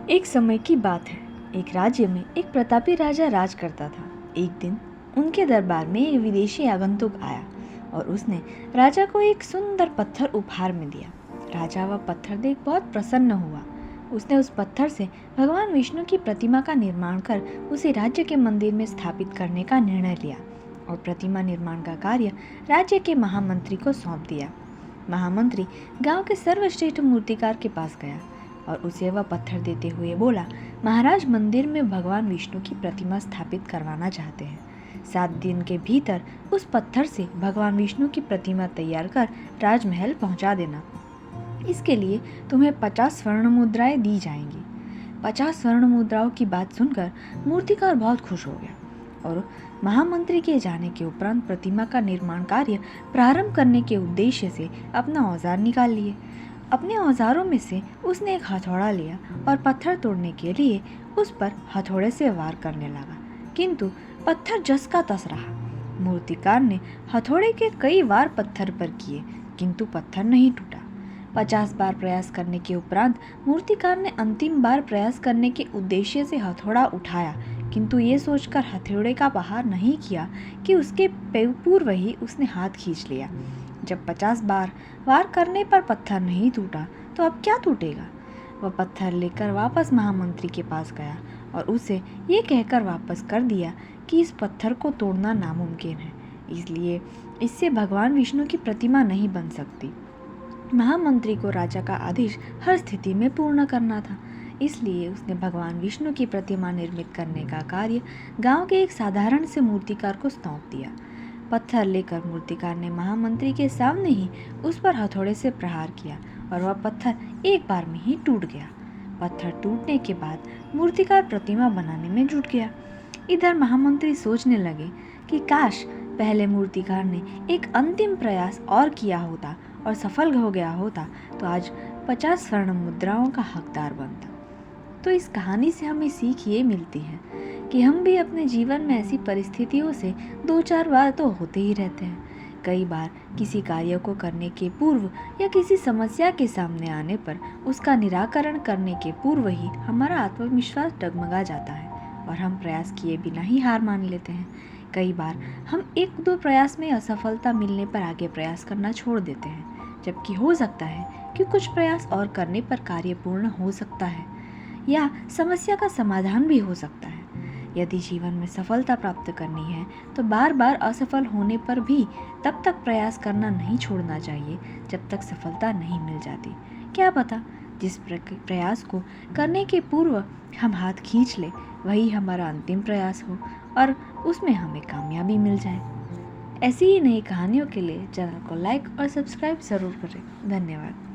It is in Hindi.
एक समय की बात है। एक राज्य में एक प्रतापी राजा राज करता था। एक दिन उनके दरबार में एक विदेशी आगंतुक आया और उसने राजा को एक सुंदर पत्थर उपहार में दिया। राजा वह पत्थर देख बहुत प्रसन्न हुआ। उसने उस पत्थर से भगवान विष्णु की प्रतिमा का निर्माण कर उसे राज्य के मंदिर में स्थापित करने का निर्णय लिया और प्रतिमा निर्माण का कार्य राज्य के महामंत्री को सौंप दिया। महामंत्री गांव के सर्वश्रेष्ठ मूर्तिकार के पास गया और उसे वह पत्थर देते हुए बोला, महाराज मंदिर में भगवान विष्णु की प्रतिमा स्थापित करवाना चाहते हैं। 7 दिन के भीतर उस पत्थर से भगवान विष्णु की प्रतिमा तैयार कर राजमहल पहुंचा देना। इसके लिए तुम्हें 50 स्वर्ण मुद्राएं दी जाएंगी। 50 स्वर्ण मुद्राओं की बात सुनकर मूर्तिकार बहुत खुश हो गया और महामंत्री के जाने के उपरांत प्रतिमा का निर्माण कार्य प्रारंभ करने के उद्देश्य से अपना औजार निकाल लिए। अपने औजारों में से उसने एक हथौड़ा लिया और पत्थर तोड़ने के लिए उस पर हथौड़े से वार करने लगा, किंतु पत्थर जस का तस रहा। मूर्तिकार ने हथौड़े के कई वार पत्थर पर किए, किंतु पत्थर नहीं टूटा। 50 बार प्रयास करने के उपरांत मूर्तिकार ने अंतिम बार प्रयास करने के उद्देश्य से हथौड़ा उठाया, किंतु ये सोचकर हथौड़े का प्रहार नहीं किया कि उसके पूर्व ही उसने हाथ खींच लिया। जब 50 बार वार करने पर पत्थर नहीं टूटा तो अब क्या टूटेगा। वह पत्थर लेकर वापस महामंत्री के पास गया और उसे ये कहकर वापस कर दिया कि इस पत्थर को तोड़ना नामुमकिन है, इसलिए इससे भगवान विष्णु की प्रतिमा नहीं बन सकती। महामंत्री को राजा का आदेश हर स्थिति में पूर्ण करना था, इसलिए उसने भगवान विष्णु की प्रतिमा निर्मित करने का कार्य गांव के एक साधारण से मूर्तिकार को सौंप दिया। पत्थर लेकर मूर्तिकार ने महामंत्री के सामने ही उस पर हथौड़े से प्रहार किया और वह पत्थर एक बार में ही टूट गया। पत्थर टूटने के बाद मूर्तिकार प्रतिमा बनाने में जुट गया। इधर महामंत्री सोचने लगे कि काश पहले मूर्तिकार ने एक अंतिम प्रयास और किया होता और सफल हो गया होता तो आज 50 स्वर्ण मुद्राओं का हकदार बनता। तो इस कहानी से हमें सीख ये मिलती है कि हम भी अपने जीवन में ऐसी परिस्थितियों से 2-4 बार तो होते ही रहते हैं। कई बार किसी कार्य को करने के पूर्व या किसी समस्या के सामने आने पर उसका निराकरण करने के पूर्व ही हमारा आत्मविश्वास डगमगा जाता है और हम प्रयास किए बिना ही हार मान लेते हैं। कई बार हम 1-2 प्रयास में असफलता मिलने पर आगे प्रयास करना छोड़ देते हैं, जबकि हो सकता है कि कुछ प्रयास और करने पर कार्य पूर्ण हो सकता है या समस्या का समाधान भी हो सकता है। यदि जीवन में सफलता प्राप्त करनी है तो बार बार असफल होने पर भी तब तक प्रयास करना नहीं छोड़ना चाहिए जब तक सफलता नहीं मिल जाती। क्या पता जिस प्रयास को करने के पूर्व हम हाथ खींच ले वही हमारा अंतिम प्रयास हो और उसमें हमें कामयाबी मिल जाए। ऐसी ही नई कहानियों के लिए चैनल को लाइक और सब्सक्राइब ज़रूर करें। धन्यवाद।